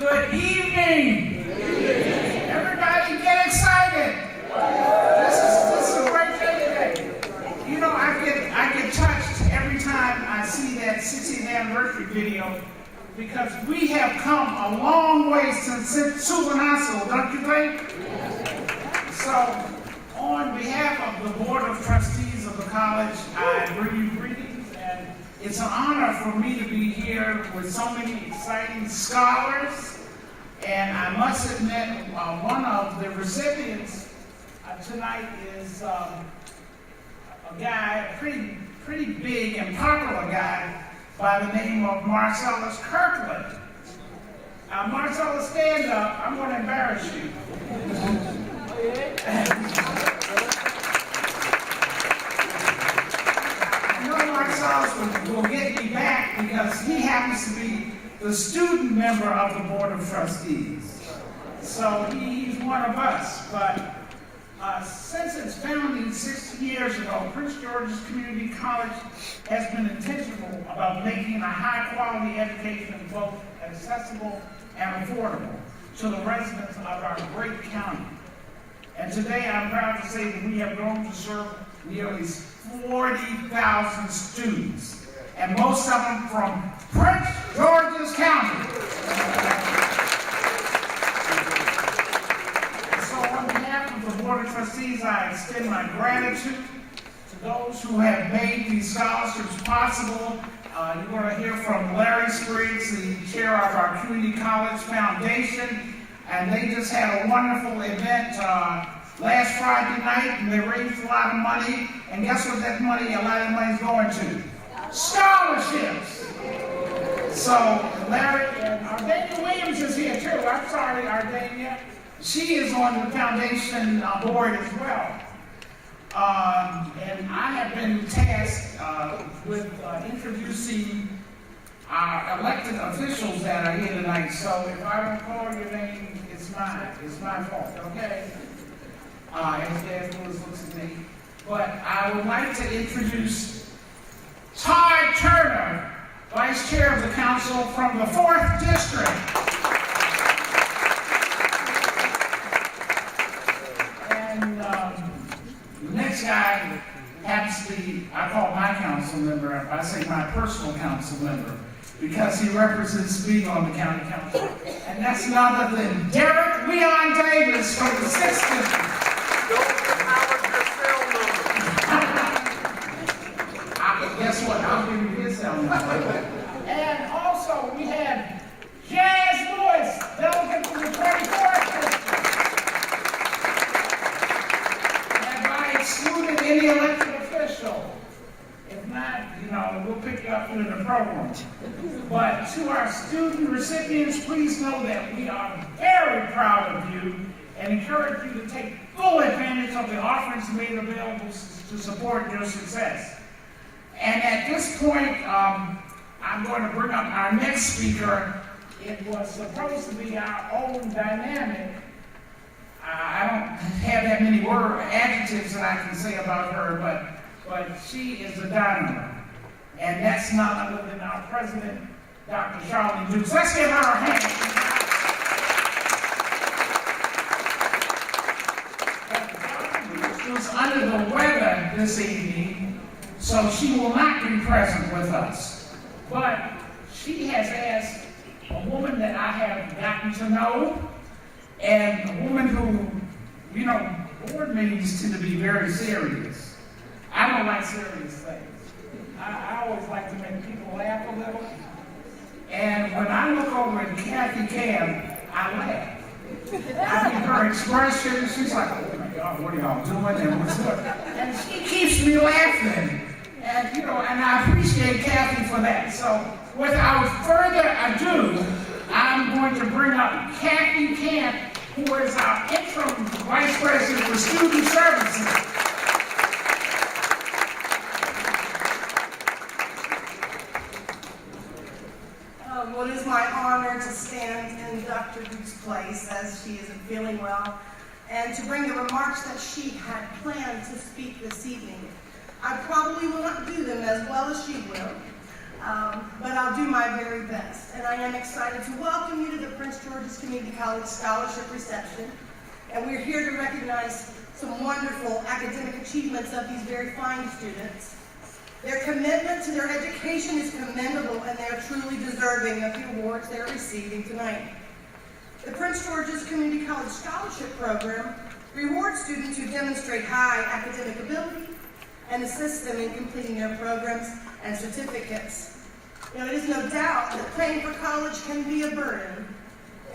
Good evening. Everybody get excited. This is a great day today. You know, I get touched every time I see that 60th anniversary video because we have come a long way since Suvanasal, don't you think? So, on behalf of the Board of Trustees of the college, I bring you greetings, and it's an honor for me to be here with so many exciting scholars. And I must admit, one of the recipients tonight is a guy, a pretty big and popular guy by the name of Marcellus Kirkland. Marcellus, stand up. I'm going to embarrass you. I know Marcellus will get me back because he happens to be the student member of the Board of Trustees. So he's one of us. But since its founding 60 years ago, Prince George's Community College has been intentional about making a high-quality education both accessible and affordable to the residents of our great county. And today I'm proud to say that we have grown to serve nearly 40,000 students, and most of them from Prince George's County. And so on behalf of the Board of Trustees, I extend my gratitude to those who have made these scholarships possible. You're going to hear from Larry Spriggs, the chair of our Community College Foundation, and they just had a wonderful event last Friday night, and they raised a lot of money, and guess what a lot of money is going to? Scholarships! So, Larry, and Ardania Williams is here too. I'm sorry, Ardania. She is on the foundation board as well. And I have been tasked with introducing our elected officials that are here tonight. So if I don't call your name, it's my fault, okay? As Lewis looks at me. But I would like to introduce Todd Turner, Vice Chair of the Council from the 4th District. And the next guy happens to be, I call my council member, I say my personal council member, because he represents me on the county council. And that's none other than Derek Leon Davis from the 6th District. Guess what? I'll give you his cell number. And also, we have Jazz Lewis, delegate from the 24th District. Have I excluded any elected official? If not, we'll pick you up into the program. But to our student recipients, please know that we are very proud of you and encourage you to take full advantage of the offerings made available to support your success. And at this point, I'm going to bring up our next speaker. It was supposed to be our own dynamic. I don't have that many adjectives that I can say about her, but she is a dynamo. And that's none other than our president, Dr. Charlie Dukes. Let's give her a hand. She was under the weather this evening, so she will not be present with us. But she has asked a woman that I have gotten to know, and a woman who, board meetings tend to be very serious. I don't like serious things. I always like to make people laugh a little. And when I look over at Kathy Cam, I laugh. I get her expression, she's like, oh my God, what are y'all doing? And what's up? And she keeps me laughing. And, and I appreciate Kathy for that. So, without further ado, I'm going to bring up Kathy Camp, who is our interim Vice President for Student Services. Well, it is my honor to stand in Dr. Duke's place as she isn't feeling well, and to bring the remarks that she had planned to speak this evening. I probably will not do them as well as she will, but I'll do my very best. And I am excited to welcome you to the Prince George's Community College Scholarship Reception. And we're here to recognize some wonderful academic achievements of these very fine students. Their commitment to their education is commendable, and they are truly deserving of the awards they are receiving tonight. The Prince George's Community College Scholarship Program rewards students who demonstrate high academic ability and assists them in completing their programs and certificates. Now, it is no doubt that paying for college can be a burden,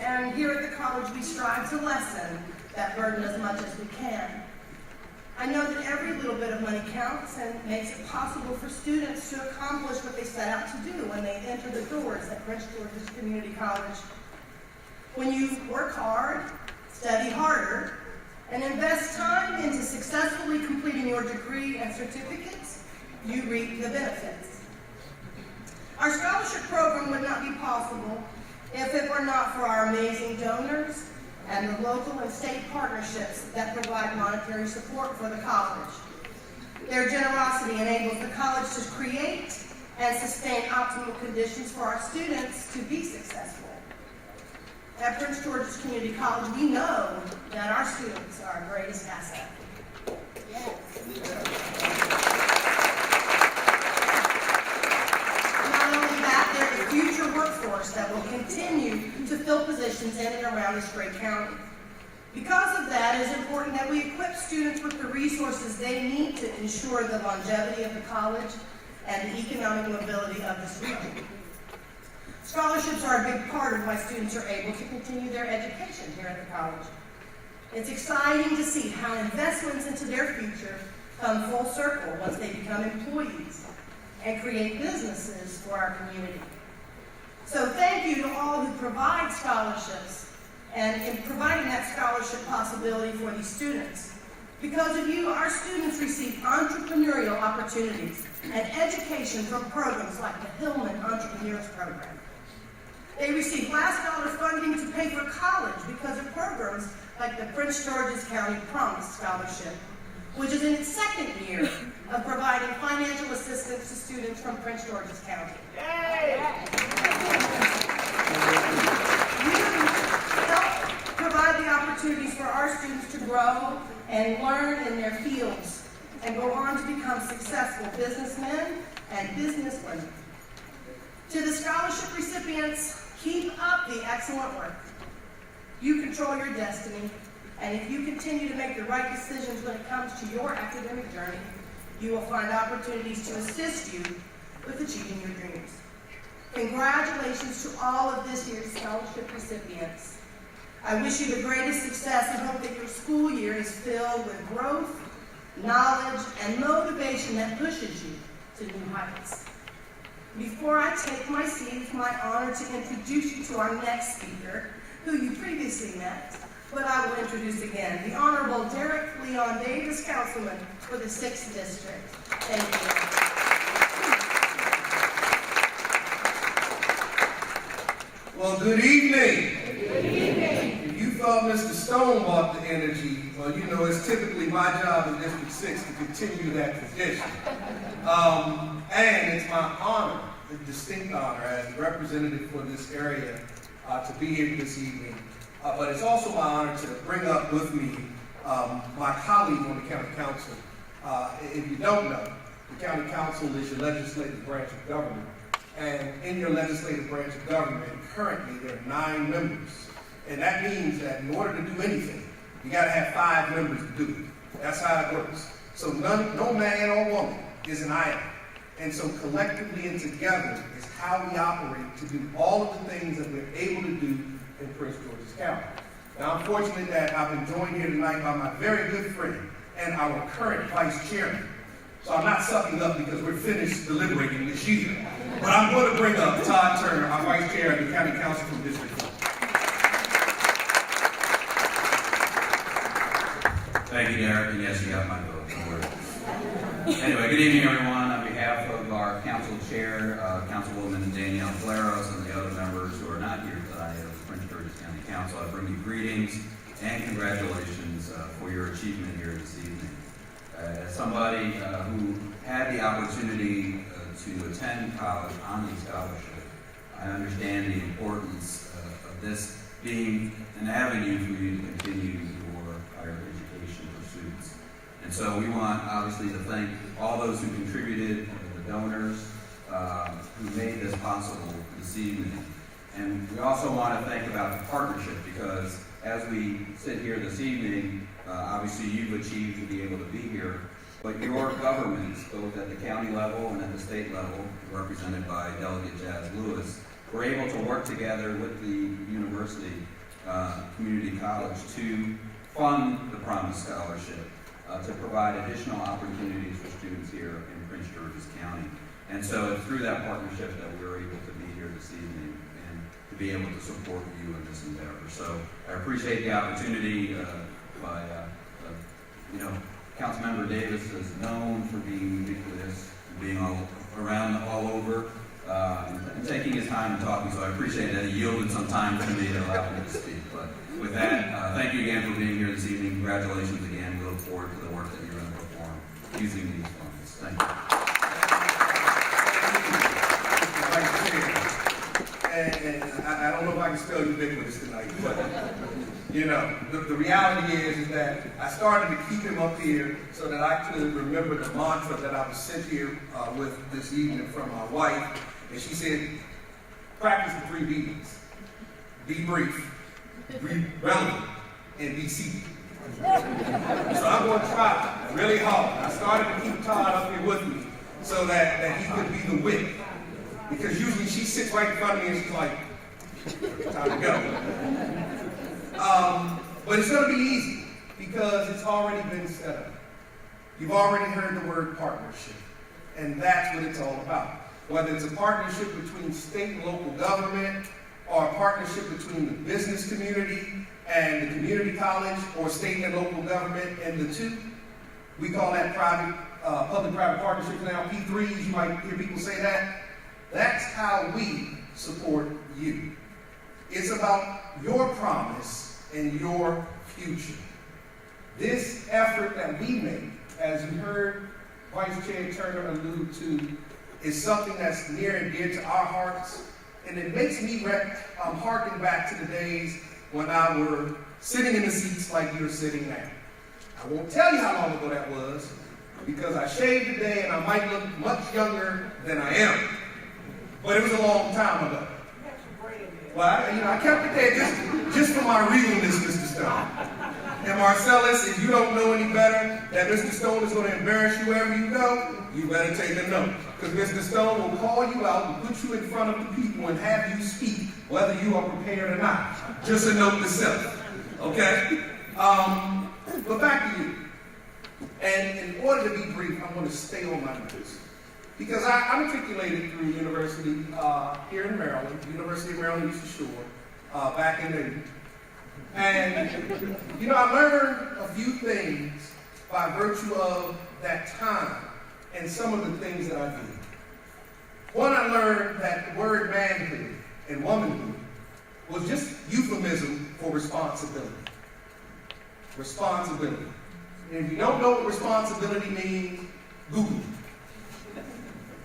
and here at the college we strive to lessen that burden as much as we can. I know that every little bit of money counts and makes it possible for students to accomplish what they set out to do when they enter the doors at Prince George's Community College. When you work hard, study harder, and invest time into successfully completing your degree and certificates, you reap the benefits. Our scholarship program would not be possible if it were not for our amazing donors and the local and state partnerships that provide monetary support for the college. Their generosity enables the college to create and sustain optimal conditions for our students to be successful. At Prince George's Community College, we know that our students are our greatest asset. Yes. Not only that, they're the future workforce that will continue to fill positions in and around this great county. Because of that, it is important that we equip students with the resources they need to ensure the longevity of the college and the economic mobility of this region. Scholarships are a big part of why students are able to continue their education here at the college. It's exciting to see how investments into their future come full circle once they become employees and create businesses for our community. So thank you to all who provide scholarships and in providing that scholarship possibility for these students. Because of you, our students receive entrepreneurial opportunities and education from programs like the Hillman Entrepreneurs Program. They receive last dollar funding to pay for college because of programs like the Prince George's County Promise Scholarship, which is in its second year of providing financial assistance to students from Prince George's County. Yay! You help provide the opportunities for our students to grow and learn in their fields and go on to become successful businessmen and businesswomen. To the scholarship recipients, keep up the excellent work. You control your destiny, and if you continue to make the right decisions when it comes to your academic journey, you will find opportunities to assist you with achieving your dreams. Congratulations to all of this year's scholarship recipients. I wish you the greatest success and hope that your school year is filled with growth, knowledge, and motivation that pushes you to new heights. Before I take my seat, it's my honor to introduce you to our next speaker, who you previously met, but I will introduce again, the Honorable Derek Leon Davis, Councilman for the 6th District. Thank you. Well, good evening. Good evening. If you thought Mr. Stone brought the energy, well, you know, it's typically my job in District 6 to continue that tradition. And it's my honor, a distinct honor, as the representative for this area, to be here this evening. But it's also my honor to bring up with me my colleague on the County Council. If you don't know, the County Council is your legislative branch of government. And in your legislative branch of government, currently there are 9 members. And that means that in order to do anything, you got to have 5 members to do it. That's how it works. So no man or woman is an island. And so collectively and together is how we operate to do all of the things that we're able to do in Prince George's County. Now, I'm fortunate that I've been joined here tonight by my very good friend and our current vice chairman. So I'm not sucking up because we're finished deliberating this year. But I'm going to bring up Todd Turner, our vice chair of the County Council from District 4. Thank you, Derek, and yes, you got my vote. Don't worry. Anyway, good evening, everyone. On behalf of our council chair, Councilwoman Danielle Claros, and the other members who are not here tonight of the Prince George's County Council, I bring you greetings and congratulations for your achievement here this evening. As somebody who had the opportunity to attend college on a scholarship. I understand the importance of this being an avenue for you to continue your higher education pursuits. And so we want, obviously, to thank all those who contributed, the donors who made this possible this evening. And we also want to thank about the partnership, because as we sit here this evening, obviously you've achieved to be able to be here, but your governments, both at the county level and at the state level, represented by Delegate Jazz Lewis, were able to work together with the university community college to fund the Promise Scholarship, to provide additional opportunities for students here in Prince George's County. And so it's through that partnership that we were able to be here this evening and to be able to support you in this endeavor. So I appreciate the opportunity. Councilmember Davis is known for being ubiquitous, being all over, and taking his time and talking. So I appreciate that he yielded some time to me to allow me to speak. But with that, thank you again for being here this evening. Congratulations again. We look forward to the work that you're going to perform using these funds. Thank you. And I don't know if I can spell ubiquitous tonight, but the reality is that I started to keep him up here so that I could remember the mantra that I was sent here with this evening from my wife. And she said, practice the 3 B's. Be brief, be relevant, and be seated. So I'm going to try really hard. I started to keep Todd up here with me so that he could be the wit. Because usually she sits right in front of me and she's like, time to go. But it's going to be easy because it's already been set up. You've already heard the word partnership, and that's what it's all about. Whether it's a partnership between state and local government, or a partnership between the business community and the community college, or state and local government and the two, we call that public-private partnerships now, P3s, you might hear people say that. That's how we support you. It's about your promise and your future. This effort that we make, as you heard Vice Chair Turner allude to, is something that's near and dear to our hearts. And it makes me harken back to the days when I were sitting in the seats like you're sitting now. I won't tell you how long ago that was, because I shaved today and I might look much younger than I am. But it was a long time ago. Well, I kept it there just for my realness, Mr. Stone. And Marcellus, if you don't know any better that Mr. Stone is going to embarrass you wherever you go, you better take a note. Because Mr. Stone will call you out and put you in front of the people and have you speak, whether you are prepared or not. Just a note to self. Okay? But back to you. And in order to be brief, I'm going to stay on my notes. Because I matriculated through university here in Maryland, University of Maryland, Eastern Shore, back in the 80s. And, I learned a few things by virtue of that time and some of the things that I did. One, I learned that the word manhood and womanhood was just euphemism for responsibility. Responsibility. And if you don't know what responsibility means, Google it.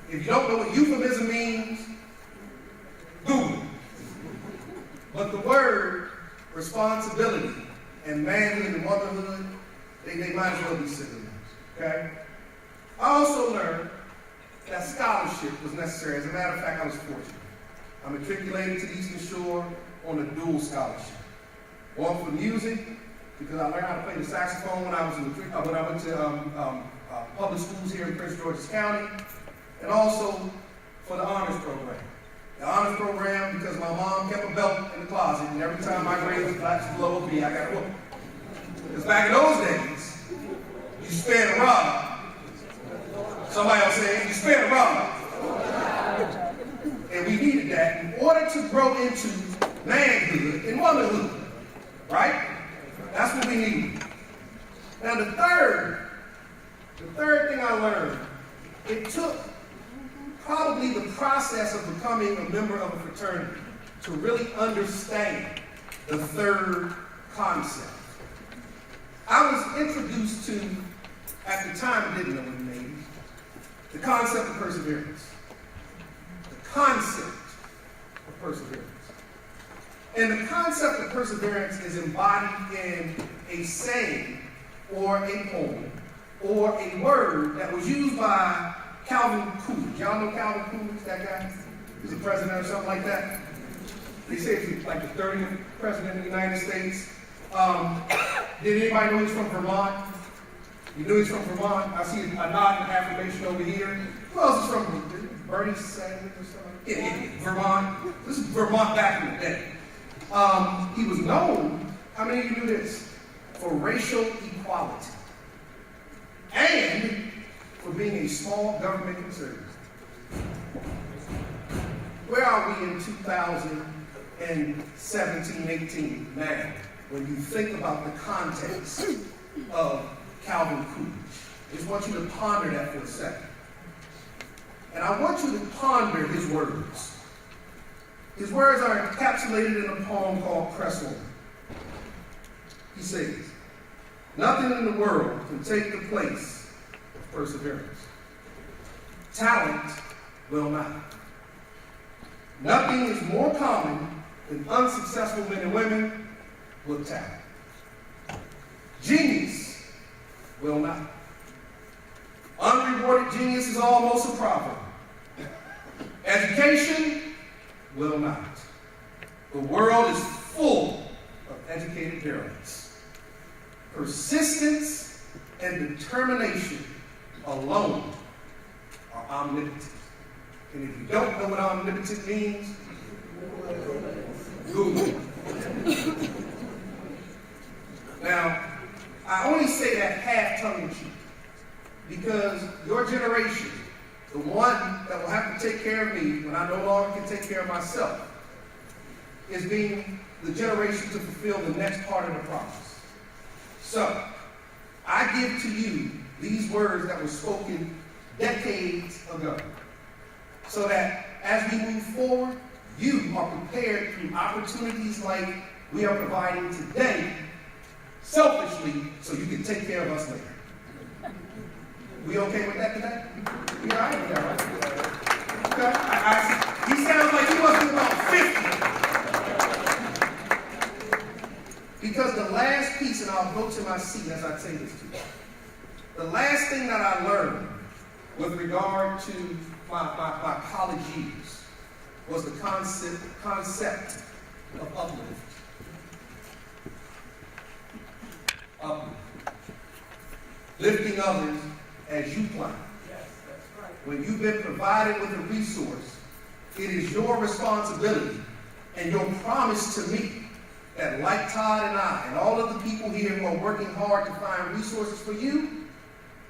If you don't know what euphemism means, Google it. But the word responsibility and manhood and womanhood, they might as well be synonyms, okay? I also learned that scholarship was necessary. As a matter of fact, I was fortunate. I matriculated to the Eastern Shore on a dual scholarship. One for music, because I learned how to play the saxophone when I went to public schools here in Prince George's County, and also for the honors program. The honors program, because my mom kept a belt in the closet, and every time my grade was below me, I got a whoop. Because back in those days, you spared a rod. Somebody else said, you spared a rod. And we needed that in order to grow into manhood and womanhood. Right? That's what we need. Now the third thing I learned, it took probably the process of becoming a member of a fraternity to really understand the third concept. I was introduced to, at the time I didn't know what it means, the concept of perseverance. concept of perseverance. And the concept of perseverance is embodied in a saying or a poem or a word that was used by Calvin Coolidge. Y'all know Calvin Coolidge, that guy? He's a president or something like that. They say he's like the 30th president of the United States. Did anybody know he's from Vermont? You knew he's from Vermont? I see a nod and affirmation over here. Who else is from Bernie Sanders or something? Yeah, Vermont. This is Vermont back in the day. He was known, how many of you knew this? For racial equality and for being a small government conservative. Where are we in 2017, 18 now, when you think about the context of Calvin Coolidge? I just want you to ponder that for a second. And I want you to ponder his words. His words are encapsulated in a poem called Press On. He says, "Nothing in the world can take the place of perseverance. Talent will not. Nothing is more common than unsuccessful men and women with talent. Genius will not. Unrewarded genius is almost a proverb. Education will not. The world is full of educated derelicts. Persistence and determination alone are omnipotent." And if you don't know what omnipotent means, Google it. Now, I only say that half tongue-in-cheek because your generation, the one that will have to take care of me when I no longer can take care of myself, is being the generation to fulfill the next part of the promise. So, I give to you these words that were spoken decades ago, so that as we move forward, you are prepared through opportunities like we are providing today, selfishly, so you can take care of us later. We okay with that today? We all right with that, right? Okay. He sounds like he wasn't about 50. Because the last piece, and I'll go to my seat as I say this to you. The last thing that I learned with regard to my college years was the concept of uplift. Uplift. Lifting others as you climb. When you've been provided with a resource, it is your responsibility and your promise to me that, like Todd and I and all of the people here who are working hard to find resources for you,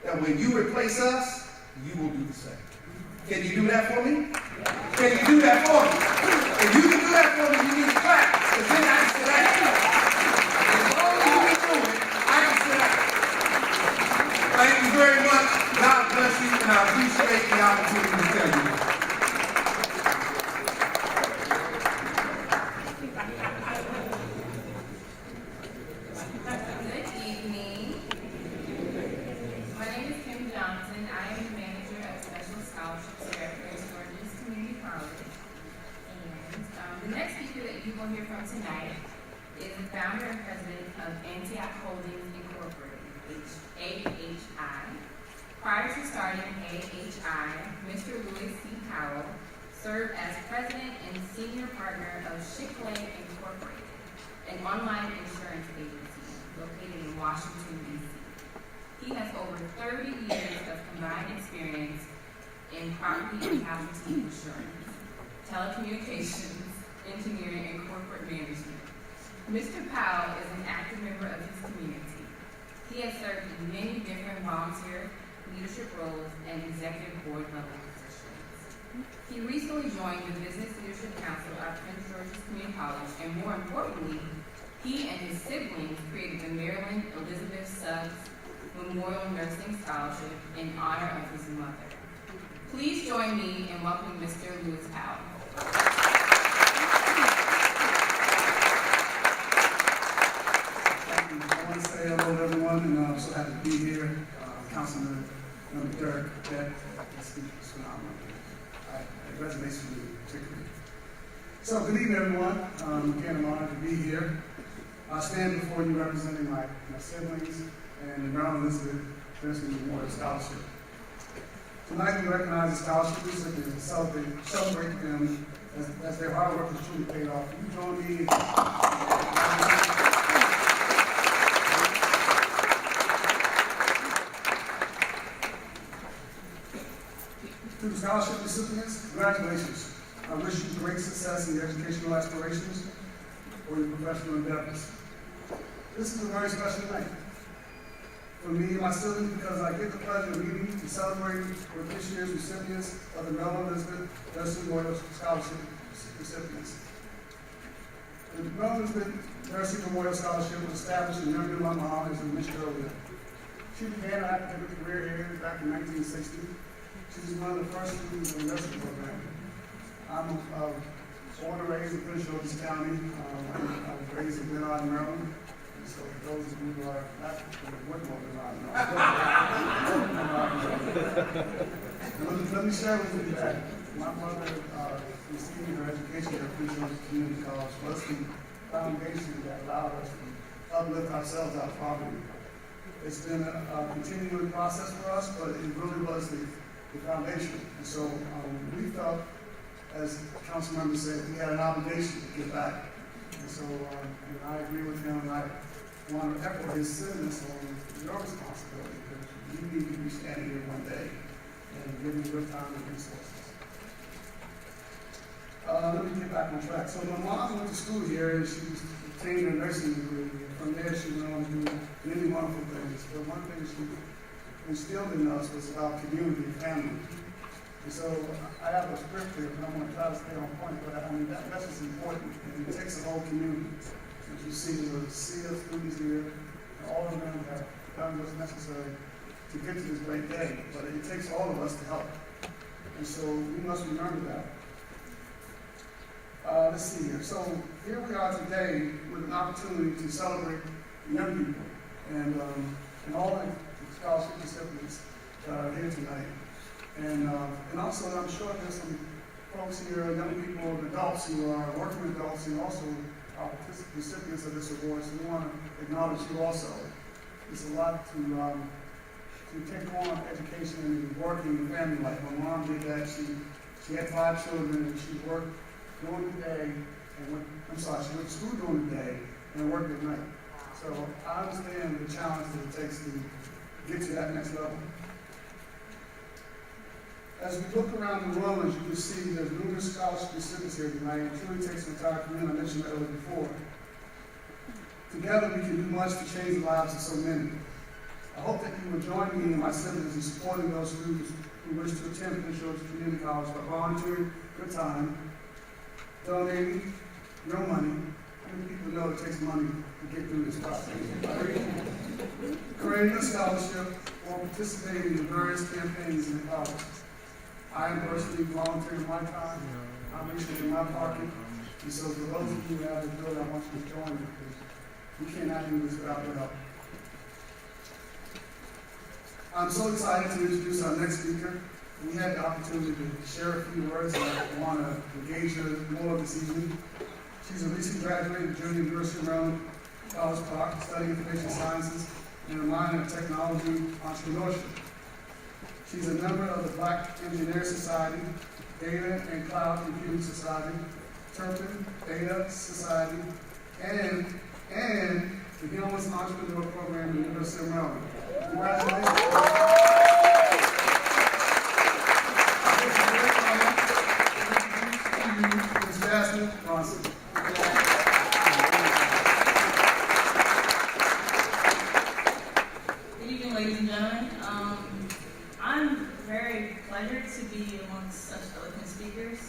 that when you replace us, you will do the same. Can you do that for me? Can you do that for me? If you can do that for me, you need to clap, because then I can sit down. As long as you can do it, I can sit down. Thank you very much. God bless you, and I appreciate the opportunity to tell you that. Tonight is the founder and president of Antioch Holdings Incorporated, AHI. Prior to starting AHI, Mr. Louis C. Powell served as president and senior partner of Shickley Incorporated, an online insurance agency located in Washington, D.C. He has over 30 years of combined experience in property and casualty insurance, telecommunications, engineering, and corporate management. Mr. Powell is an active member of his community. He has served in many different volunteer leadership roles and executive board level positions. He recently joined the Business Leadership Council at Prince George's Community College, and more importantly, he and his siblings created the Maryland Elizabeth Suggs Memorial Nursing Scholarship in honor of his mother. Please join me in welcoming Mr. Louis Powell. I want to say hello to everyone, and I'm so happy to be here. Councilman Dirk, that speech was phenomenal. It resonates with me. So good evening, everyone. Again, I'm honored to be here. I stand before you representing my siblings and the Maryland Elizabeth Nursing Memorial Scholarship. Tonight we recognize the scholarship recipients and celebrate them as their hard work has truly paid off. Will you join me in to the scholarship recipients, congratulations. I wish you great success in your educational aspirations or your professional endeavors. This is a very special night for me and my siblings because I get the pleasure of meeting and celebrating with this year's recipients of the Maryland Elizabeth Nursing Memorial Scholarship recipients. The Maryland Elizabeth Nursing Memorial Scholarship was established in memory of my mom, as we mentioned earlier. She began her academic career here back in 1960. She was one of the first students in the nursing program. I'm born and raised in Prince George's County. I was raised in Glen Island, Maryland. And so for those of you who are not from Woodmore, Glen Island, let me share with you that my mother receiving her education at Prince George's Community College was the foundation that allowed us to uplift ourselves out of poverty. It's been a continuing process for us, but it really was the foundation. And so we felt, as the council member said, we had an obligation to give back. And so and I agree with him, and I want to echo his sentiments on your responsibility, because you need to be standing here one day and giving your time and resources. Let me get back on track. So my mom went to school here, and she obtained her nursing degree. From there, she went on to do many wonderful things. But one thing she instilled in us was about community and family. And so I have a script here, but I'm going to try to stay on point. But I mean, that message is important, and it takes a whole community. As you see, there's a sea of students here, and all of them have done what's necessary to get to this great day. But it takes all of us to help. And so we must remember that. Let's see here. So here we are today with an opportunity to celebrate young people and all the scholarship recipients that are here tonight. And also, I'm sure there's some folks here, young people, adults who are working adults, who also are recipients of this award. So we want to acknowledge you also. It's a lot to take on education and working in family life. My mom did that. She had 5 children, and she worked during the day, and she went to school during the day and worked at night. So I understand the challenge that it takes to get to that next level. As we look around the room, as you can see, there's numerous scholarship recipients here tonight. It truly takes an entire community. I mentioned that earlier before. Together, we can do much to change the lives of so many. I hope that you will join me and my siblings in supporting those students who wish to attend Prince George's Community College by volunteering your time, donating your money. How many people know it takes money to get through this process? Creating a scholarship or participating in various campaigns in the college. I am personally volunteering my time. I'm actually in my pocket. And so for those of you who have the ability, I want you to join me, because we cannot do this without your help. I'm so excited to introduce our next speaker. We had the opportunity to share a few words, and I want to engage her more this evening. She's a recent graduate of Junior University of Maryland College Park, studying information sciences and a minor in technology entrepreneurship. She's a member of the Black Engineer Society, Data and Cloud Computing Society, Turpin Data Society, and the Humans Entrepreneur Program at the University of Maryland. Congratulations. Good evening, ladies and gentlemen. I'm very pleasured to be amongst such eloquent speakers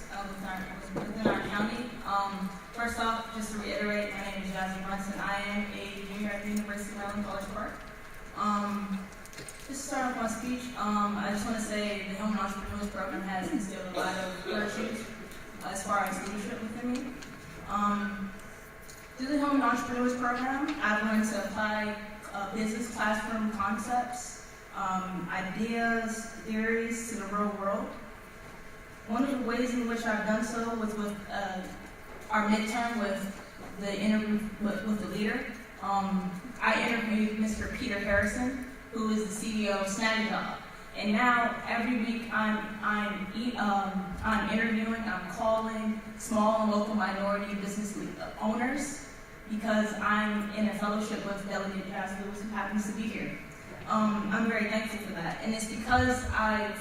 within our county. First off, just to reiterate, my name is Jasmine Brunson. I am a junior at the University of Maryland College Park. Just to start off my speech, I just want to say the Home Entrepreneurs Program has instilled a lot of virtues as far as leadership within me. Through the Home Entrepreneurs Program, I've learned to apply business classroom concepts, ideas, theories to the real world. One of the ways in which I've done so was with our midterm with the interview with the leader, I interviewed Mr. Peter Harrison, who is the CEO of Snagajob. And now every week I'm interviewing, I'm calling small and local minority business owners because I'm in a fellowship with Delegate Jazz Lewis, who happens to be here. I'm very thankful for that, and it's because I've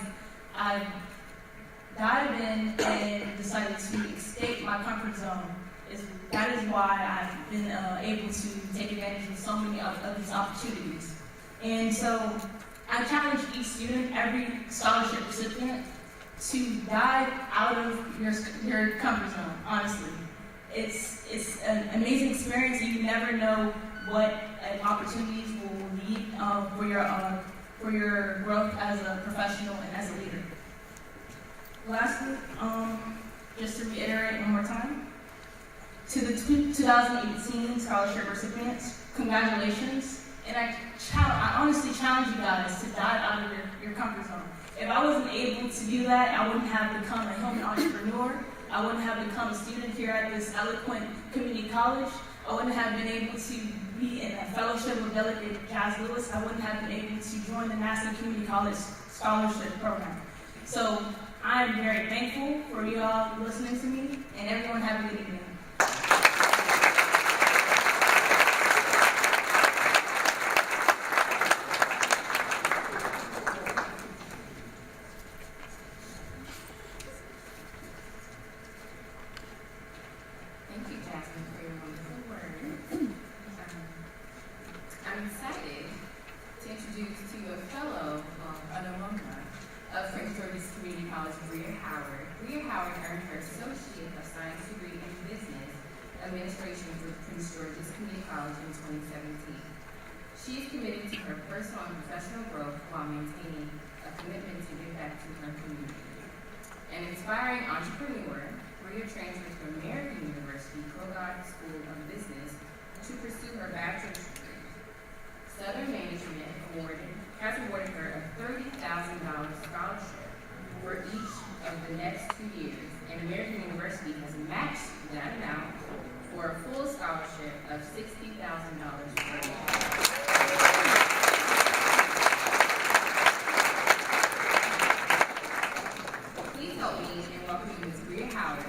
dived in and decided to escape my comfort zone. That is why I've been able to take advantage of so many of these opportunities. And so I challenge each student, every scholarship recipient, to dive out of your comfort zone, honestly. It's an amazing experience. You never know what opportunities will lead for your growth as a professional and as a leader. Lastly, just to reiterate one more time, to the 2018 scholarship recipients, congratulations. And I honestly challenge you guys to dive out of your comfort zone. If I wasn't able to do that, I wouldn't have become a home entrepreneur. I wouldn't have become a student here at this eloquent community college. I wouldn't have been able to be in a fellowship with Delegate Jazz Lewis. I wouldn't have been able to join the National Community College Scholarship Program. So I'm very thankful for you all listening to me, and everyone have a good evening. Thank you, Jasmine, for your wonderful words. I'm excited to introduce to you a fellow, an alumna of Prince George's Community College, Bria Howard. Bria Howard earned her Associate of Science degree in Business Administration with Prince George's Community College in 2017. She is committed to her personal and professional growth while maintaining a commitment to give back to her community. An inspiring entrepreneur, Bria transferred to American University Kogod School of Business to pursue her bachelor's degree. Southern Management has awarded her a $30,000 scholarship for each of the next 2 years, and American University has matched that amount for a full scholarship of $60,000 per year. Please help me in welcoming Ms. Bria Howard with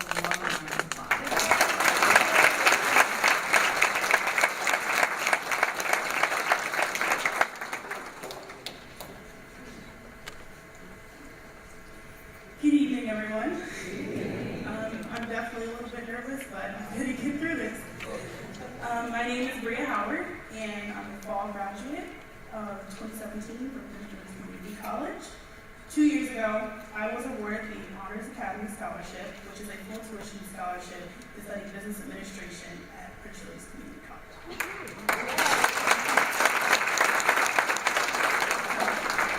a warm round of applause. Good evening, everyone. I'm definitely a little bit nervous, but I'm going to get through this. My name is Bria Howard, and I'm a fall graduate of 2017 from Prince George's Community College. 2 years ago, I was awarded the Honors Academy Scholarship, which is a full tuition scholarship to study business administration at Prince George's Community College.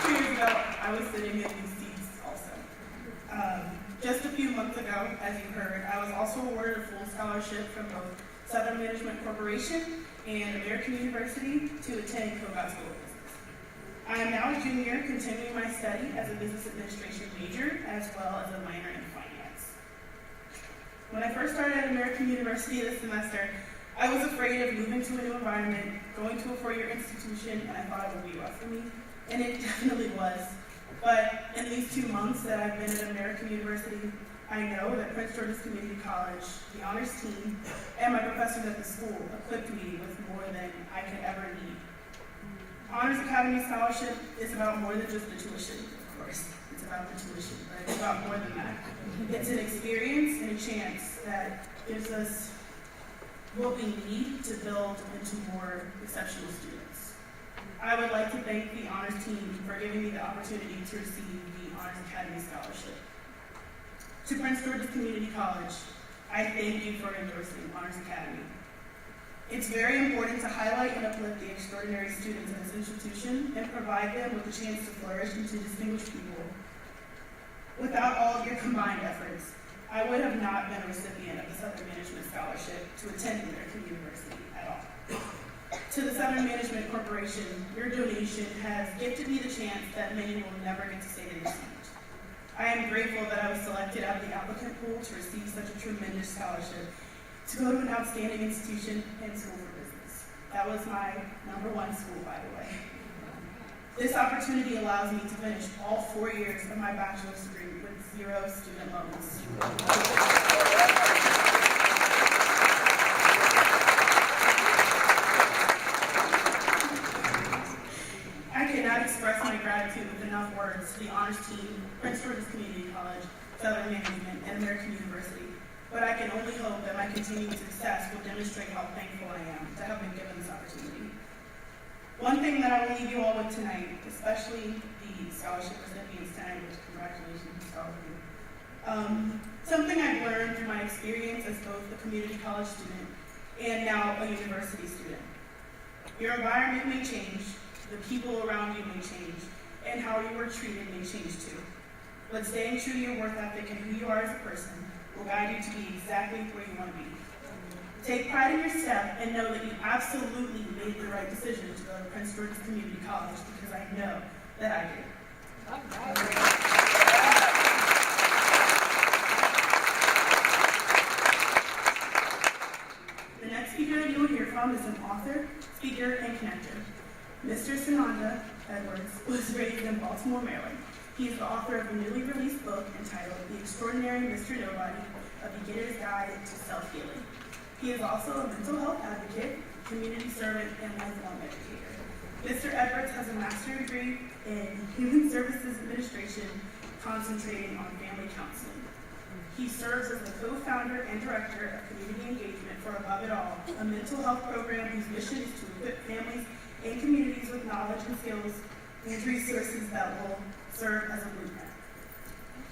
2 years ago, I was sitting in these seats also. Just a few months ago, as you heard, I was also awarded a full scholarship from both Southern Management Corporation and American University to attend Kogod School of Business. I am now a junior, continuing my study as a business administration major, as well as a minor in finance. When I first started at American University this semester, I was afraid of moving to a new environment, going to a four-year institution, and I thought it would be rough for me, and it definitely was. But in these 2 months that I've been at American University, I know that Prince George's Community College, the honors team, and my professors at the school equipped me with more than I could ever need. Honors Academy Scholarship is about more than just the tuition, of course. It's about the tuition, but it's about more than that. It's an experience and a chance that gives us what we need to build into more exceptional students. I would like to thank the honors team for giving me the opportunity to receive the Honors Academy Scholarship. To Prince George's Community College, I thank you for endorsing Honors Academy. It's very important to highlight and uplift the extraordinary students of this institution and provide them with a chance to flourish into distinguished people. Without all of your combined efforts, I would have not been a recipient of the Southern Management Scholarship to attend American University at all. To the Southern Management Corporation, your donation has gifted me the chance that many will never get to say they received. I am grateful that I was selected out of the applicant pool to receive such a tremendous scholarship to go to an outstanding institution and school for business. That was my #1 school, by the way. This opportunity allows me to finish all 4 years of my bachelor's degree with 0 student loans. I cannot express my gratitude with enough words to the honors team, Prince George's Community College, Southern Management, and American University, but I can only hope that my continued success will demonstrate how thankful I am to have been given this opportunity. One thing that I will leave you all with tonight, especially the scholarship recipients tonight, which congratulations to all of you. Something I've learned through my experience as both a community college student and now a university student. Your environment may change, the people around you may change, and how you are treated may change too. But staying true to your work ethic and who you are as a person will guide you to be exactly where you want to be. Take pride in your step and know that you absolutely made the right decision to go to Prince George's Community College, because I know that I did. The next speaker that you will hear from is an author, speaker, and connector. Mr. Sananda Edwards was raised in Baltimore, Maryland. He is the author of a newly released book entitled The Extraordinary Mr. Nobody, A Beginner's Guide to Self-Healing. He is also a mental health advocate, community servant, and lifelong educator. Mr. Edwards has a master's degree in Human Services Administration, concentrating on family counseling. He serves as the co-founder and director of community engagement for Above It All, a mental health program whose mission is to equip families and communities with knowledge and skills and resources that will serve as a blueprint.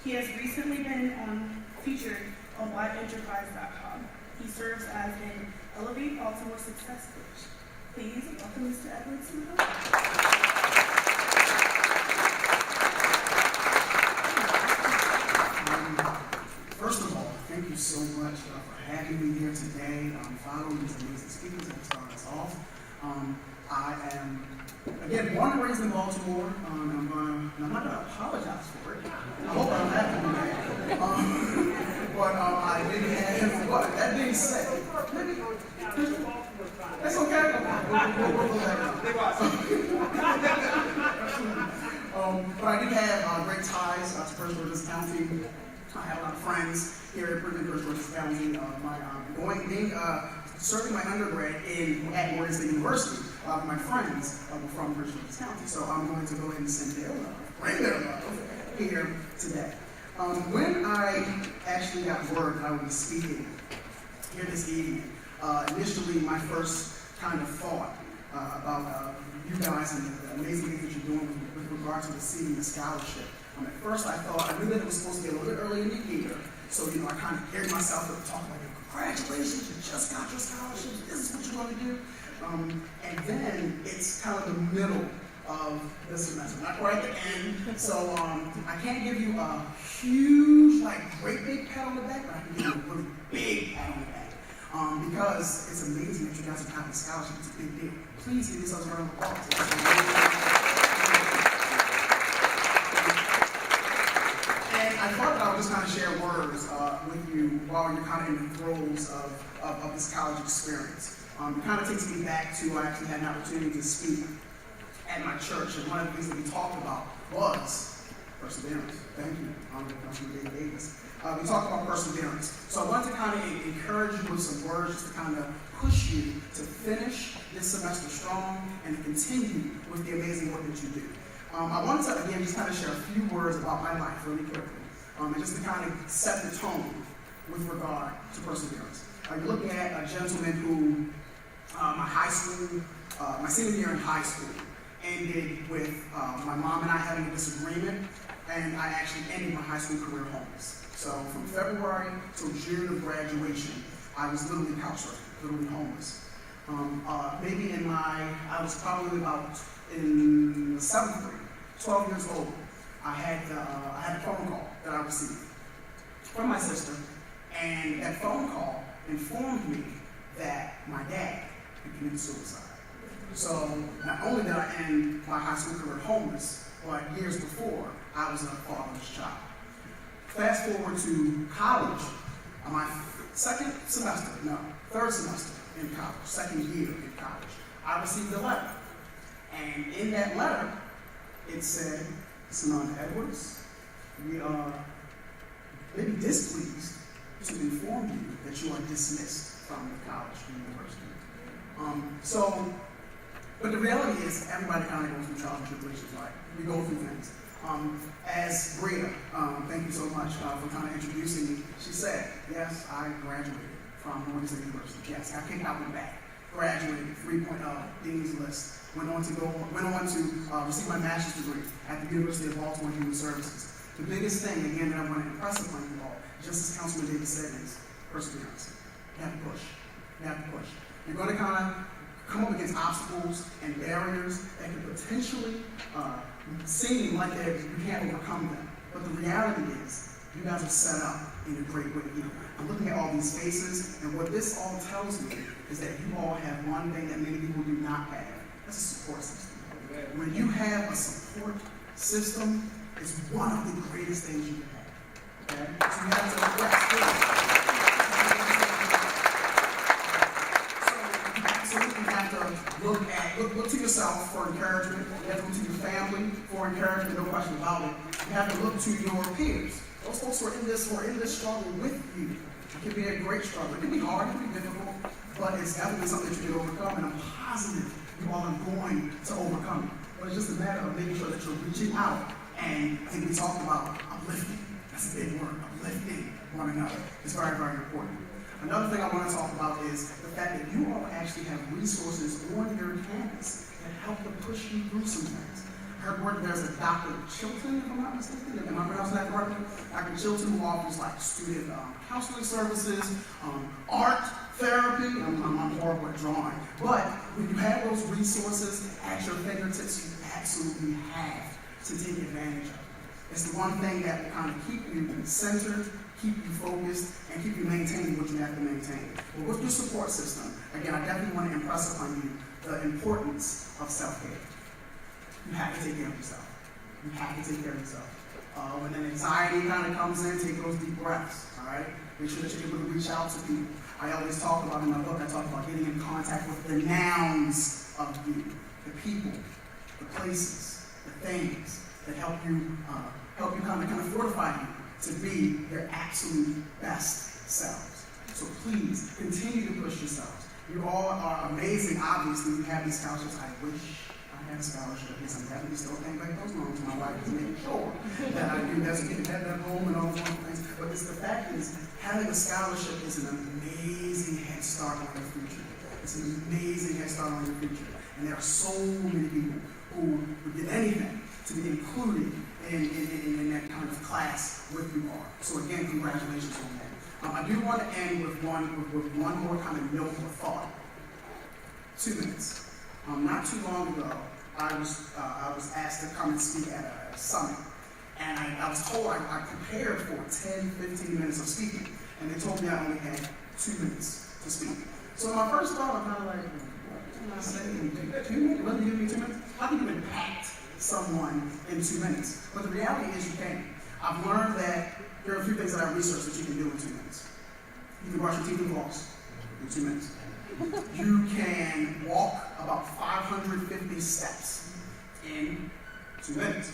He has recently been featured on BlackEnterprise.com. He serves as an Elevate Baltimore Success Coach. Please welcome Mr. Edwards to the podium. First of all, thank you so much for having me here today, following these amazing speakers that start us off. I am, again, born and raised in Baltimore. I'm not going to apologize for it. I hope I don't have to do that. But I didn't have, but that being said, maybe, that's okay. But I do have great ties to Prince George's County. I have a lot of friends here at Prince George's County. Serving my undergrad at Morgan State University. My friends were from Prince George's County, so I'm going to go ahead and send their love, bring their love here today. When I actually got word that I would be speaking here this evening, initially my first kind of thought about you guys and the amazing things that you're doing with regard to receiving the scholarship. At first I thought, I knew that it was supposed to be a little bit early in the year, so I kind of geared myself up to talk like, congratulations, you just got your scholarship, this is what you're going to do. And then it's kind of the middle of the semester, not quite at the end. So I can't give you a huge, great big pat on the back, but I can give you a really big pat on the back. Because it's amazing that you guys have gotten a scholarship. It's a big deal. Please give yourselves a round of applause. I thought that I would just kind of share words with you while you're kind of in the throes of this college experience. It kind of takes me back to, I actually had an opportunity to speak at my church, and one of the things that we talked about was perseverance. Thank you, Councilman Davis. We talked about perseverance. So I wanted to kind of encourage you with some words just to kind of push you to finish this semester strong and to continue with the amazing work that you do. I wanted to, again, just kind of share a few words about my life really quickly. And just to kind of set the tone with regard to perseverance. You're looking at a gentleman who, my senior year in high school, ended with my mom and I having a disagreement, and I actually ended my high school career homeless. So from February till June of graduation, I was literally couch surfing, literally homeless. I was probably about in the 7th grade, 12 years old. I had a phone call that I received from my sister, and that phone call informed me that my dad had committed suicide. So not only did I end my high school career homeless, but years before, I was a fatherless child. Fast forward to college, my third semester in college, second year in college, I received a letter. And in that letter, it said, Samantha Edwards, we are maybe displeased to inform you that you are dismissed from the college or university. But the reality is, everybody kind of goes through trials and tribulations, right? We go through things. As Bria, thank you so much for kind of introducing me. She said, yes, I graduated from Morgan State University. Yes, I came out and back. Graduated, 3.0, Dean's List. Went on to receive my master's degree at the University of Baltimore Human Services. The biggest thing, again, that I want to impress upon you all, just as Councilman Davis said, is perseverance. You have to push. You have to push. You're going to kind of come up against obstacles and barriers that can potentially seem like you can't overcome them. But the reality is, you guys are set up in a great way. I'm looking at all these faces, and what this all tells me is that you all have one thing that many people do not have. That's a support system. When you have a support system, it's one of the greatest things you can have. Okay? So you have to, so you have to look to yourself for encouragement. You have to look to your family for encouragement, no question about it. You have to look to your peers. Those folks who are in this struggle with you. It can be a great struggle. It can be hard, it can be difficult, but it's definitely something that you can overcome, and I'm positive you all are going to overcome it. But it's just a matter of making sure that you're reaching out, and I think we talked about uplifting. That's a big word, uplifting one another. It's very, very important. Another thing I want to talk about is the fact that you all actually have resources on your campus that help to push you through some things. I heard there's a Dr. Chilton, if I'm not mistaken. Am I pronouncing that correctly? Dr. Chilton, who offers like student counseling services, art therapy. I'm horrible at drawing. But when you have those resources at your fingertips, you absolutely have to take advantage of it. It's the one thing that will kind of keep you centered, keep you focused, and keep you maintaining what you have to maintain. But with your support system, again, I definitely want to impress upon you the importance of self-care. You have to take care of yourself. You have to take care of yourself. When an anxiety kind of comes in, take those deep breaths, all right? Make sure that you're able to reach out to people. I always talk about, in my book, I talk about getting in contact with the nouns of you, the people, the places, the things that help you kind of fortify you to be your absolute best selves. So please, continue to push yourselves. You all are amazing. Obviously, you have these scholarships. I wish I had a scholarship. Yes, I'm definitely still paying back those loans. My wife is making sure that I do that, so get that home and all those wonderful things. But the fact is, having a scholarship is an amazing head start on your future. It's an amazing head start on your future. And there are so many people who would get anything to be included in that kind of class with you all. So again, congratulations on that. I do want to end with one more kind of note or thought. 2 minutes. Not too long ago, I was asked to come and speak at a summit. And I was told I prepared for 10, 15 minutes of speaking. And they told me I only had 2 minutes to speak. So my first thought, I'm kind of like, what can I say in 2 minutes? What do you give me 2 minutes? How can you impact someone in 2 minutes? But the reality is you can. I've learned that there are a few things that I researched that you can do in 2 minutes. You can brush your teeth and floss in 2 minutes. You can walk about 550 steps in 2 minutes.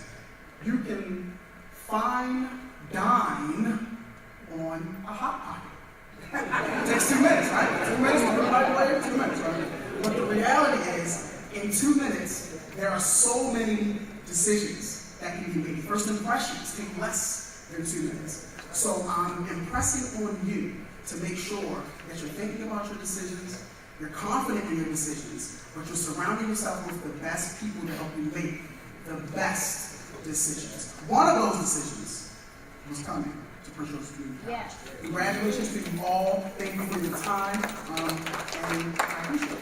You can dine on a Hot Pocket. It takes 2 minutes, right? 2 minutes, we'll put 2 minutes, right? But the reality is, in 2 minutes, there are so many decisions that can be made. First impressions take less than 2 minutes. So I'm impressing on you to make sure that you're thinking about your decisions, you're confident in your decisions, but you're surrounding yourself with the best people to help you make the best decisions. One of those decisions was coming to Prince George's Community College. Yeah. Congratulations to you all. Thank you for your time, and I appreciate it.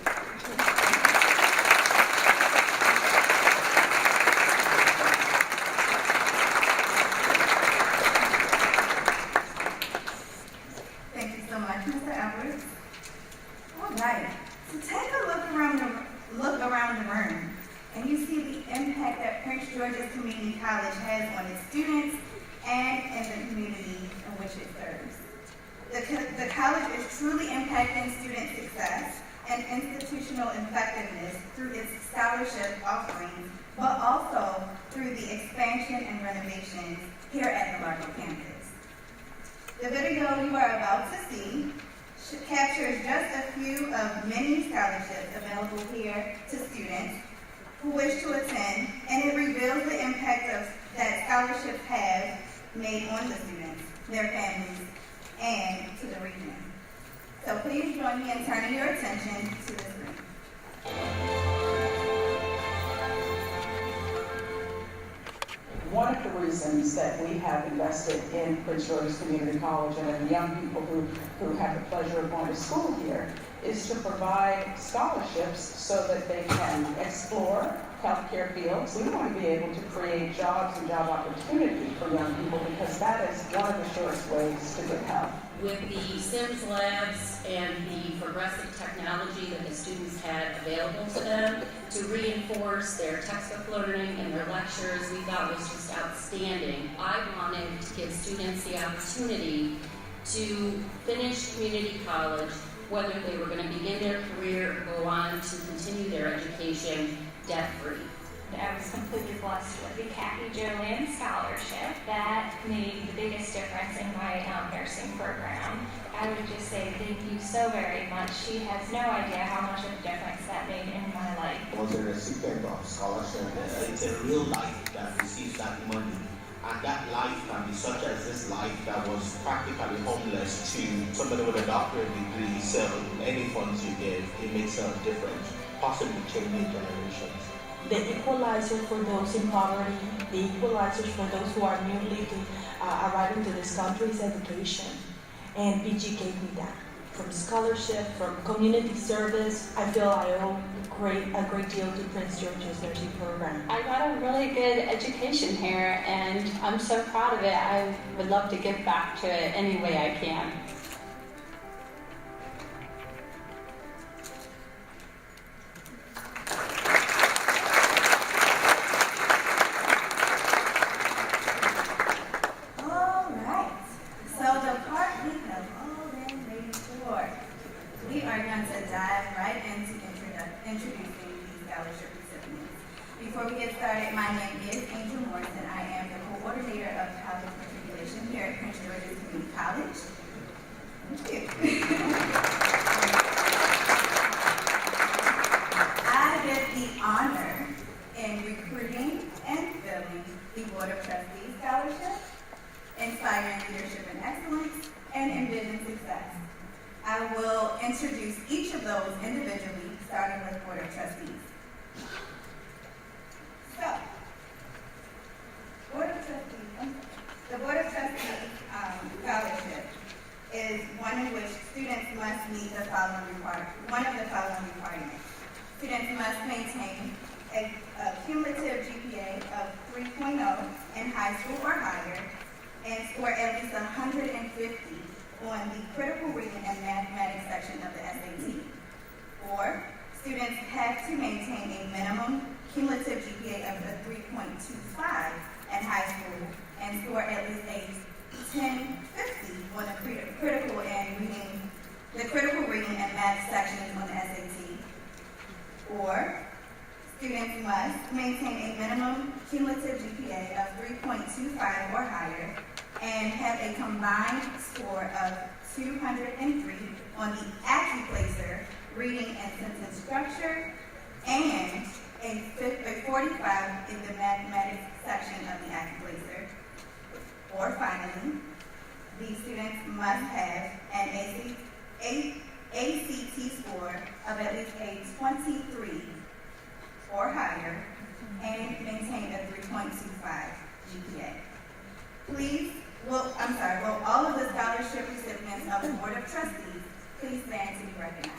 Thank you so much, Mr. Edwards. All right. So take a look around the room, and you see the impact that Prince George's Community College has on its students and in the community in which it serves. The college is truly impacting student success and institutional effectiveness through its scholarship offerings, but also through the expansion and renovations here at the Largo campus. The video you are about to see captures just a few of many scholarships available here to students who wish to attend, and it reveals the impact that scholarships have made on the students, their families, and to the region. So please join me in turning your attention to the screen. One of the reasons that we have invested in Prince George's Community College and in young people who have the pleasure of going to school here is to provide scholarships so that they can explore healthcare fields. We want to be able to create jobs and job opportunity for young people because that is one of the surest ways to get help. With the SIMS labs and the progressive technology that the students had available to them to reinforce their textbook learning and their lectures, we thought was just outstanding. I wanted to give students the opportunity to finish community college, whether they were going to begin their career or go on to continue their education debt-free. I was completely blessed with the Kathy Jolin Scholarship. That made the biggest difference in my nursing program. I would just say thank you so very much. She has no idea how much of a difference that made in my life. I was a recipient of scholarship. It's a real life that receives that money. And that life can be such as this life that was practically homeless to somebody with a doctorate degree. So any funds you give, it makes a difference, possibly changing generations. The equalizer for those in poverty, the equalizers for those who are newly arriving to this country is education. And PG gave me that. From scholarship, from community service, I feel I owe a great deal to Prince George's nursing program. I got a really good education here, and I'm so proud of it. I would love to give back to it any way I can. We are going to dive right into introducing these scholarship recipients. Before we get started, my name is Angel Morrison. I am the coordinator of college matriculation here at Prince George's Community College. Thank you. I get the honor in recruiting and filling the Board of Trustees Scholarship, Inspiring Leadership and Excellence, and Envision Success. I will introduce each of those individually, starting with Board of Trustees. So, the Board of Trustees Scholarship is one in which students must meet one of the following requirements. Students must maintain a cumulative GPA of 3.0 in high school or higher, and score at least 150 on the critical reading and mathematics section of the SAT. Or, students have to maintain a minimum cumulative GPA of 3.25 in high school and score at least a 1050 on the critical reading and math sections on the SAT. Or, students must maintain a minimum cumulative GPA of 3.25 or higher and have a combined score of 203 on the AccuPlacer reading and sentence structure and a 45 in the mathematics section of the AccuPlacer. Or finally, these students must have an ACT score of at least a 23 or higher and maintain a 3.25 GPA. Will all of the scholarship recipients of the Board of Trustees please stand to be recognized.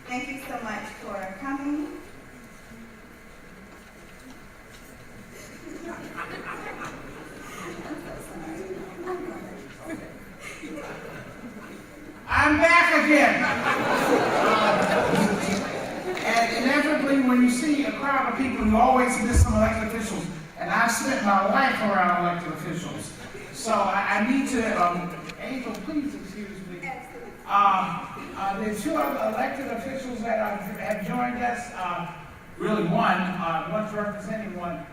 Thank you so much for coming. when you see a crowd of people, you always miss some elected officials. And I've spent my life around elected officials. So I need to, Angel, please excuse me. The two other elected officials that have joined us, really one's representing one.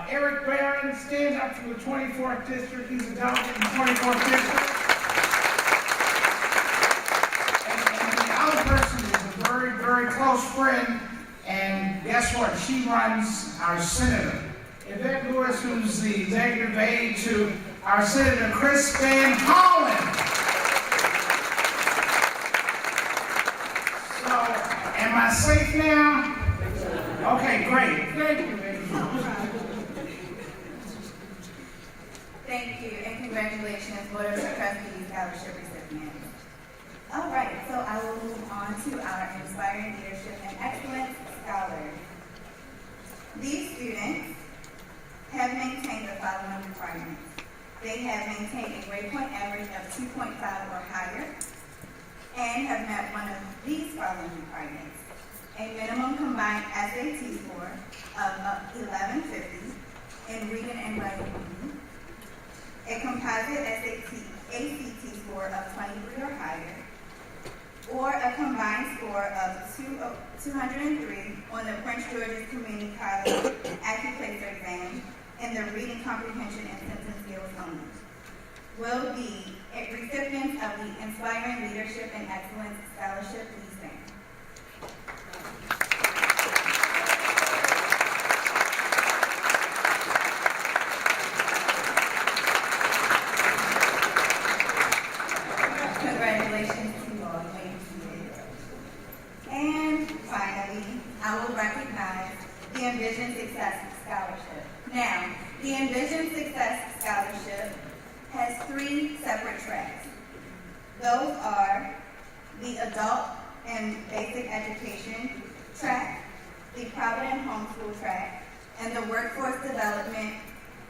Eric Barron stands up from the 24th District. He's a delegate in the 24th District. And the other person is a very, very close friend. And guess what? She runs our senator. Yvette Lewis, who's the executive aide to our Senator Chris Van Hollen. So, am I safe now? Okay, great. Thank you, Thank you, and congratulations, Board of Trustees Scholarship recipients. All right, so I will move on to our Inspiring Leadership and Excellence Scholars. These students have maintained the following requirements. They have maintained a grade point average of 2.5 or higher, and have met one of these following requirements. A minimum combined SAT score of 1150 in reading and writing, a composite ACT score of 23 or higher, or a combined score of 203 on the Prince George's Community College Accuplacer exam in the reading comprehension and sentence skills only, will be recipients of the Inspiring Leadership and Excellence Scholarship. Please stand. Congratulations to you all. And finally, I will recognize the Envision Success Scholarship. Now, the Envision Success Scholarship has 3 separate tracks. Those are the Adult and Basic Education track, the Provident Homeschool track, and the Workforce Development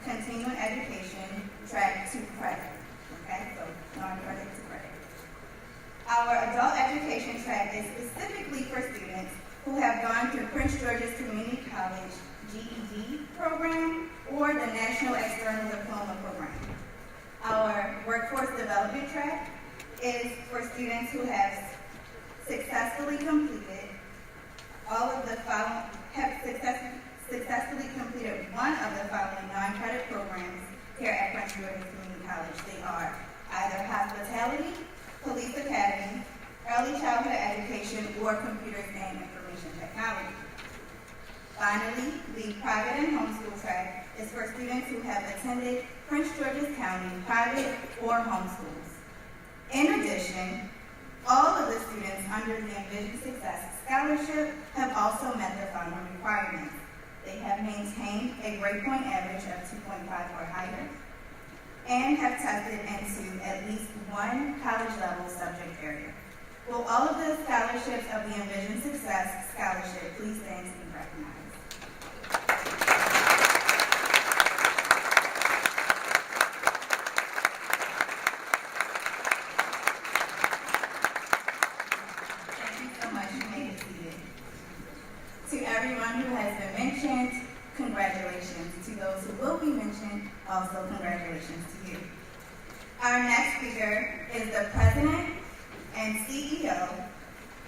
Continuing Education track to credit. Okay, so non-credit to credit. Our Adult Education track is specifically for students who have gone through Prince George's Community College GED program or the National External Diploma program. Our Workforce Development track is for students who have successfully completed successfully completed one of the following non-credit programs here at Prince George's Community College. They are either hospitality, police academy, early childhood education, or computers and information technology. Finally, the private and homeschool track is for students who have attended Prince George's County private or homeschools. In addition, all of the students under the Envision Success Scholarship have also met the following requirements. They have maintained a grade point average of 2.5 or higher, and have tested into at least one college level subject area. Will all of the scholarships of the Envision Success Scholarship please stand to be recognized? Thank you so much. You may be seated. To everyone who has been mentioned, congratulations. To those who will be mentioned, also congratulations to you. Our next speaker is the President and CEO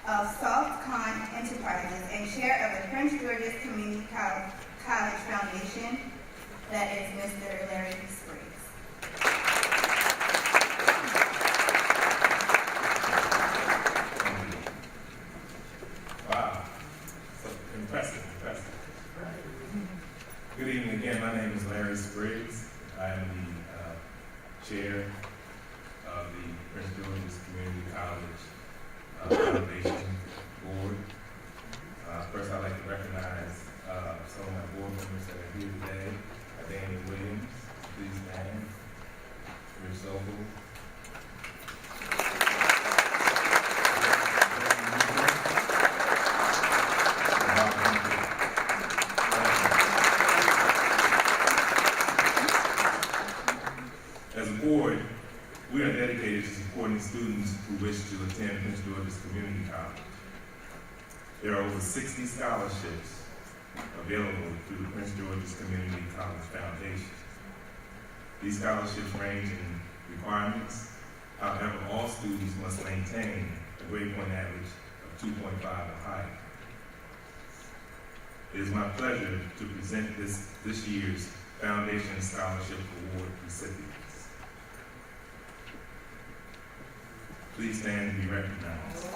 of SoftCon Enterprises and Chair of the Prince George's Community College Foundation, that is Mr. Larry Spriggs. Wow, so impressive. Good evening again. My name is Larry Spriggs. I am the chair of the Prince George's Community College Foundation Board. First, I'd like to recognize some of my board members that are here today. Daniel Williams, please stand. Rich Sobel. As a board, we are dedicated to supporting students who wish to attend Prince George's Community College. There are over 60 scholarships available through the Prince George's Community College Foundation. These scholarships range in requirements. However, all students must maintain a grade point average of 2.5 or higher. It is my pleasure to present this year's Foundation Scholarship Award recipients. Please stand and be recognized.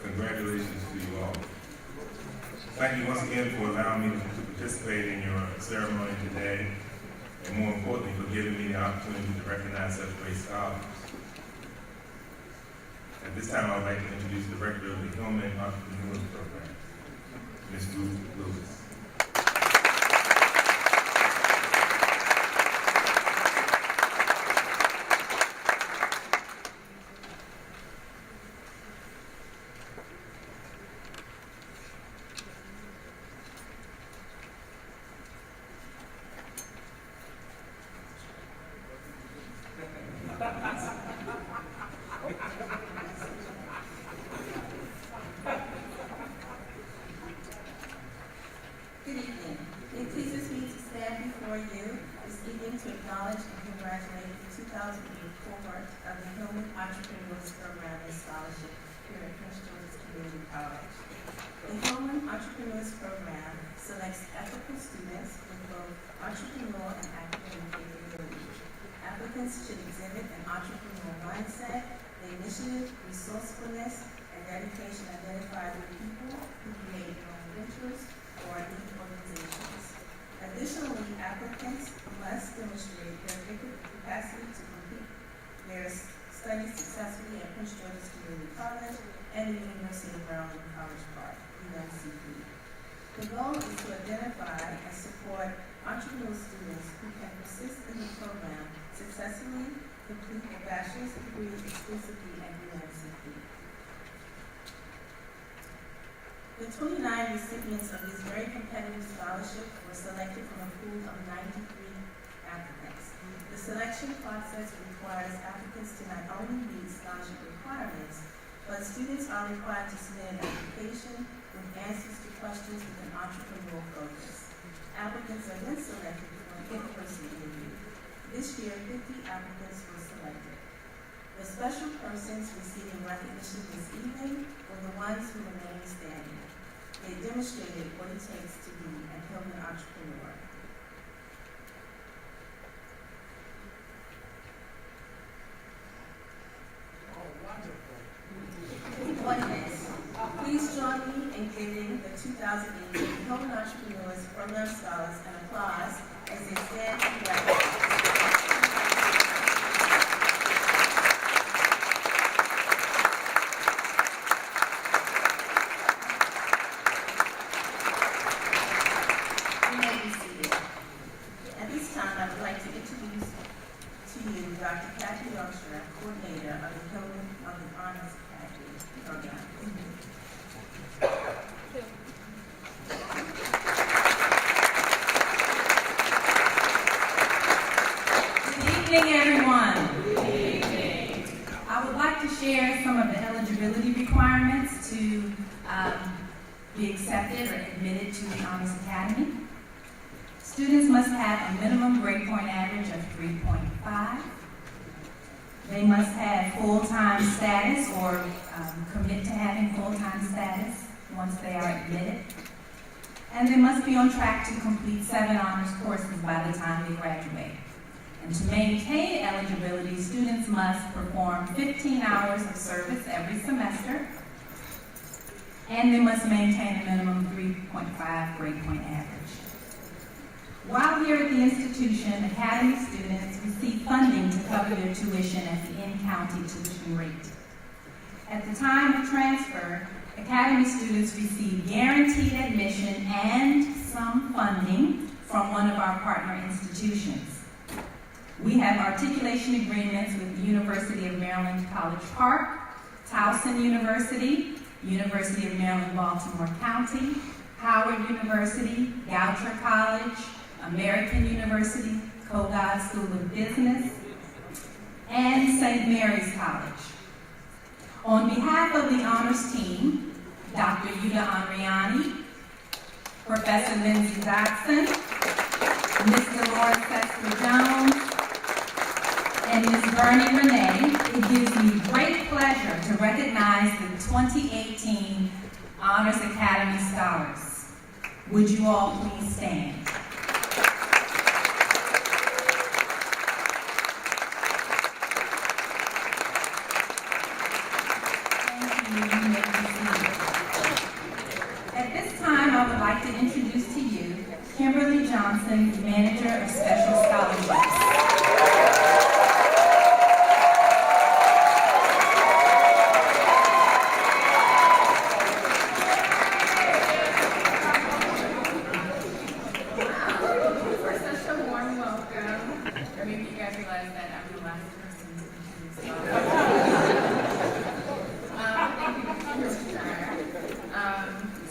Congratulations to you all. Thank you once again for allowing me to participate in your ceremony today, and more importantly, for giving me the opportunity to recognize such great scholars. At this time, I would like to introduce the Director of the Hillman Entrepreneurs Program, Ms. Ruth Lewis. Good evening. It pleases me to stand before you this evening to acknowledge and congratulate the 2008 cohort of the Hillman Entrepreneurs Program and Scholarship here at Prince George's Community College. The Hillman Entrepreneurs Program selects ethical students with both entrepreneurial and academic capability. Applicants should exhibit an entrepreneurial mindset, the initiative, resourcefulness, and dedication identified with people who create their own ventures or lead organizations. Additionally, applicants must demonstrate their capacity to complete their studies successfully at Prince George's Community College and the University of Maryland College Park, UNCP. The goal is to identify and support entrepreneurial students who can persist in the program successfully complete a bachelor's degree exclusively at UNCP. The 29 recipients of this very competitive scholarship were selected from a pool of 93 applicants. The selection process requires applicants to not only meet scholarship requirements, but students are required to submit an application with answers to questions with an entrepreneurial focus. Applicants are then selected for an in-person interview. This year, 50 applicants were selected. The special persons receiving recognition this evening were the ones who remained standing. They demonstrated what it takes to be a Hillman entrepreneur. Please join me in giving the 2008 Hillman Entrepreneurs Program Scholars an applause as they stand and recognize. Coordinator of the Hillman of the Honors Academy program. Good evening, everyone. Good evening. I would like to share some of the eligibility requirements to be accepted or admitted to the Honors Academy. Students must have a minimum grade point average of 3.5. They must have full-time status or commit to having full-time status once they are admitted. And they must be on track to complete 7 honors courses by the time they graduate. And to maintain eligibility, students must perform 15 hours of service every semester, and they must maintain a minimum 3.5 grade point average. While here at the institution, Academy students receive funding to cover their tuition at the in-county tuition rate. At the time of transfer, Academy students receive guaranteed admission and some funding from one of our partner institutions. We have articulation agreements with the University of Maryland, College Park, Towson University, University of Maryland, Baltimore County, Howard University, Goucher College, American University, Kogod School of Business, and St. Mary's College. On behalf of the honors team, Dr. Yuda Andriani, Professor Lindsay Dodson, Mr. Lawrence Sester-Jones, and Ms. Bernie Renee, it gives me great pleasure to recognize the 2018 Honors Academy Scholars. Would you all please stand? At this time, I would like to introduce to you Kimberly Johnson, Manager of Special Scholarships. For such a warm welcome. Or maybe you guys realize that I'm the last person to introduce thank you, Mr. Turner.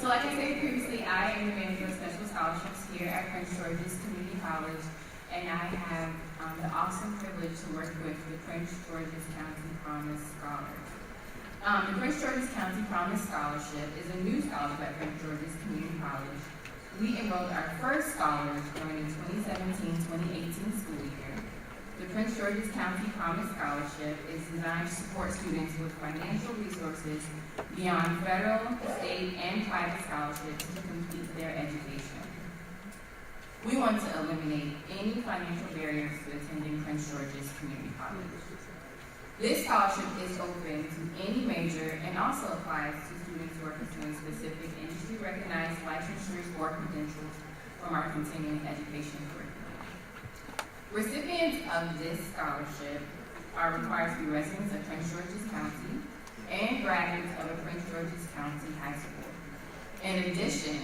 So like I said previously, I am the manager of special scholarships here at Prince George's Community College, and I have the awesome privilege to work with the Prince George's County Promise Scholars. The Prince George's County Promise Scholarship is a new scholarship at Prince George's Community College. We enrolled our first scholars during the 2017-2018 school year. The Prince George's County Promise Scholarship is designed to support students with financial resources beyond federal, state, and private scholarships to complete their education. We want to eliminate any financial barriers to attending Prince George's Community College. This scholarship is open to any major and also applies to students who are pursuing specific industry-recognized licensures or credentials from our continuing education curriculum. Recipients of this scholarship are required to be residents of Prince George's County and graduates of a Prince George's County high school. In addition,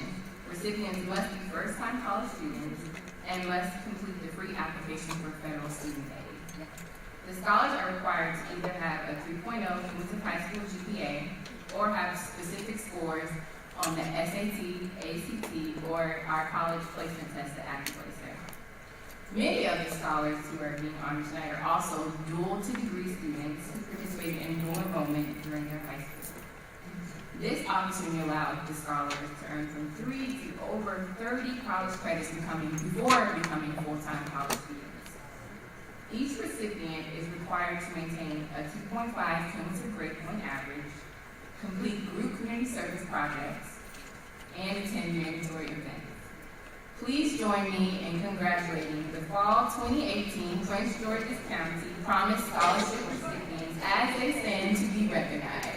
recipients must be first-time college students and must complete the free application for federal student aid. The scholars are required to either have a 3.0 cumulative high school GPA or have specific scores on the SAT, ACT, or our college placement test, the AccuPlacer. Many of the scholars who are being honored tonight are also dual-to-degree students who participated in dual enrollment during their high school. This opportunity allowed the scholars to earn from 3 to over 30 college credits before becoming full-time college students. Each recipient is required to maintain a 2.5 cumulative grade point average, complete group community service projects, and attend mandatory events. Please join me in congratulating the Fall 2018 Prince George's County Promise Scholarship recipients as they stand to be recognized.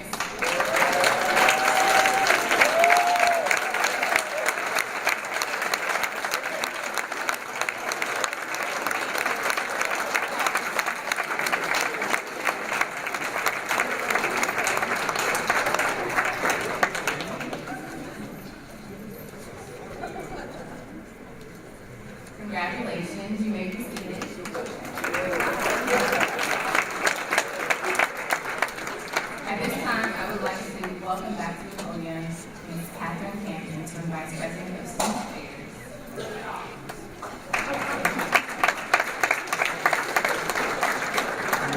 Congratulations, you may be seated. At this time, I would like to welcome back to the podium Ms. Catherine Campion, Vice President of Student Affairs.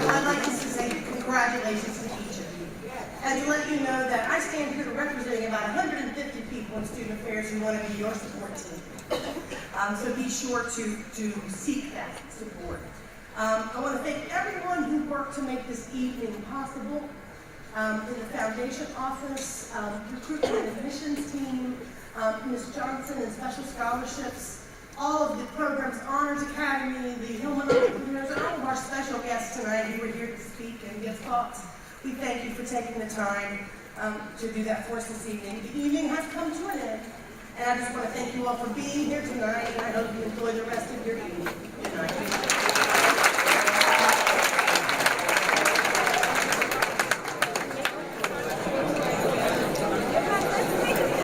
Well, I'd like to say congratulations to each of you. And to let you know that I stand here representing about 150 people in student affairs who want to be your support team. So be sure to seek that support. I want to thank everyone who worked to make this evening possible. In the foundation office, recruitment and admissions team, Ms. Johnson and special scholarships, all of the programs, Honors Academy, the Hillman Entrepreneurs, and all of our special guests tonight who were here to speak and give thoughts. We thank you for taking the time to do that for us this evening. The evening has come to an end, and I just want to thank you all for being here tonight, and I hope you enjoy the rest of your evening. Good night.